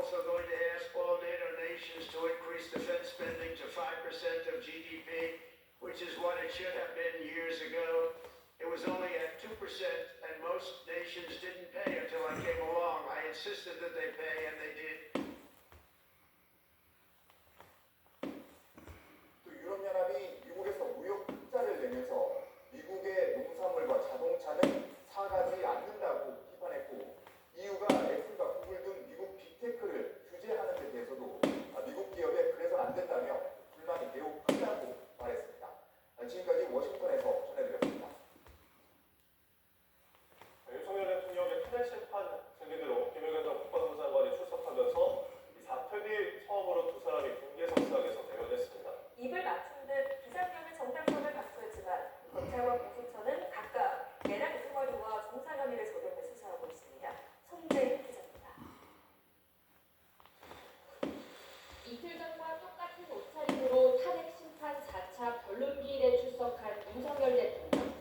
also going to ask all NATO nations to increase defense spending to 5% of GDP, which is what it should have been years ago. It was only at 2%, and most nations didn't pay until I came along. I insisted that they pay, and they did. 또 유럽연합이 미국에서 무역 흑자를 내면서 미국의 농산물과 자동차는 사가지 않는다고 비판했고, EU가 애플과 구글 등 미국 빅테크를 규제하는 데 대해서도 미국 기업에 그래서는 안 된다며 불만이 매우 크다고 말했습니다. 지금까지 워싱턴에서 전해드렸습니다. 윤석열 대통령의 탄핵 심판 증인으로 김용현 국방부 장관이 출석하면서 사퇴 뒤 처음으로 두 사람이 공개석상에서 대면했습니다. 입을 맞춘 듯 비상경의 정당성을 박수했지만 검찰과 공수처는 각각 내란 승화료와 정상 혐의를 적용해 수사하고 있습니다. 송재희 기자입니다. 이틀 전과 똑같은 옷차림으로 탄핵 심판 4차 변론기일에 출석한 윤석열 대통령.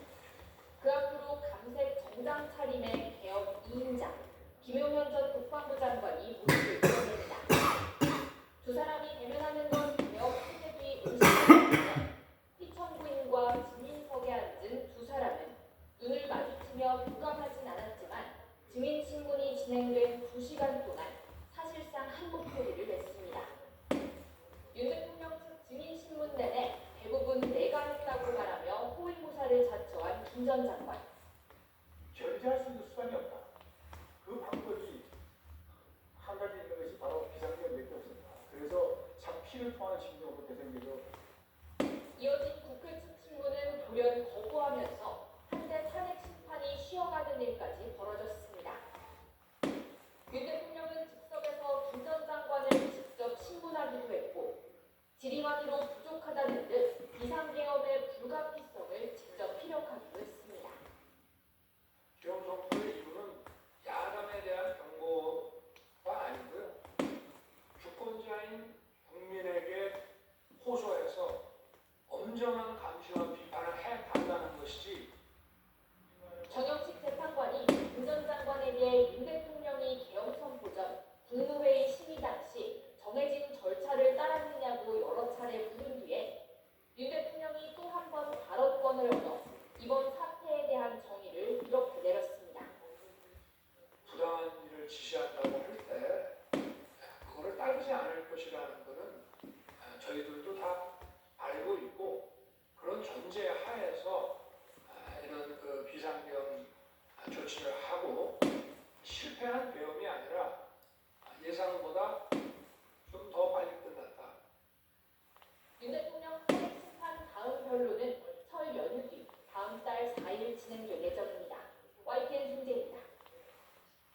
그 앞으로 감색 정장 차림의 개혁 2인자 김용현 전 국방부 장관이 모습을 드러냅니다. 두 사람이 대면하는 건 개혁 탄핵이 응시되는데 피청구인과 증인석에 앉은 두 사람은 눈을 마주치며 부감하진 않았지만 증인신문이 진행된 2시간 동안 사실상 한 목소리를 냈습니다. 윤 대통령 측 증인신문 내내 대부분 내가 했다고 말하며 호위무사를 자처한 김 전 장관. 절제할 수 있는 수단이 없다. 그 방법이 한 가지 있는 것이 바로 비상계엄밖에 없습니다. 그래서 참 피를 토하는 심정으로 대선기도 이어진 국회 측 신문은 돌연 거부하면서 한때 탄핵 심판이 쉬어가는 일까지 벌어졌습니다. 윤 대통령은 즉석에서 김 전 장관을 직접 신문하기도 했고 질의만으로 부족하다는 듯 비상계엄의 불가피성을 직접 피력하기도 했습니다. 계엄 선포의 이유는 야당에 대한 경고가 아니고요. 주권자인 국민에게 호소해서 엄정한 감시와 비판을 해달라는 것이지. 정영식 재판관이 김 전 장관에게 윤 대통령이 계엄 선포 전 국무회의 심의 당시 정해진 절차를 따랐느냐고 여러 차례 물은 뒤에 윤 대통령이 또 한 번 발언권을 얻어 이번 사태에 대한 정의를 이렇게 내렸습니다. 부당한 일을 지시한다고 할 때 그거를 따르지 않을 것이라는 것은 저희들도 다 알고 있고, 그런 전제 하에서 이런 그 비상계엄 조치를 하고 실패한 계엄이 아니라 예상보다 좀 더 빨리 끝났다. 윤 대통령 탄핵 심판 다음 변론은 설 연휴 뒤 다음 달 4일 진행될 예정입니다. YTN 송재입니다.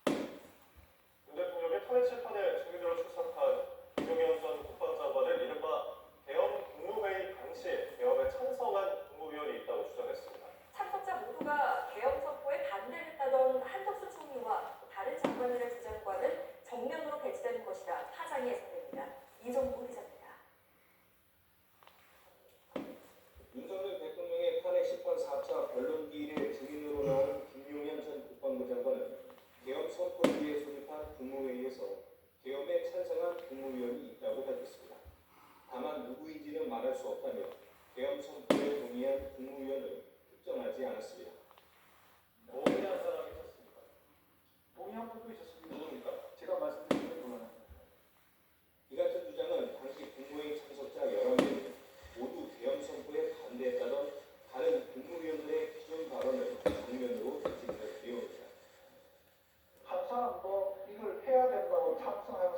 윤 대통령의 탄핵 심판에 증인으로 출석한 김용현 전 국방장관은 이른바 계엄 국무회의 당시 계엄에 찬성한 국무위원이 있다고 주장했습니다. 참석자 모두가 계엄 선포에 반대했다던 한덕수 총리와 다른 장관들의 주장과는 정면으로 배치되는 것이라 파장이 예상됩니다. 이정구 기자입니다. 윤석열 대통령의 탄핵 심판 4차 변론기일에 증인으로 나온 김용현 전 국방부 장관은 계엄 선포위에 소집한 국무회의에서 계엄에 찬성한 국무위원이 있다고 밝혔습니다. 다만 누구인지는 말할 수 없다며 계엄 선포에 동의한 국무위원을 특정하지 않았습니다. 동의한 사람이 있었습니까? 동의한 분도 있었습니다. 누굽니까? 제가 말씀드린 건 그만합니다. 이 같은 주장은 당시 국무회의 참석자 11명이 모두 계엄 선포에 반대했다던 다른 국무위원들의 기존 발언을 정면으로 지적한 내용입니다. 한 사람도 이걸 해야 된다고 찬성하고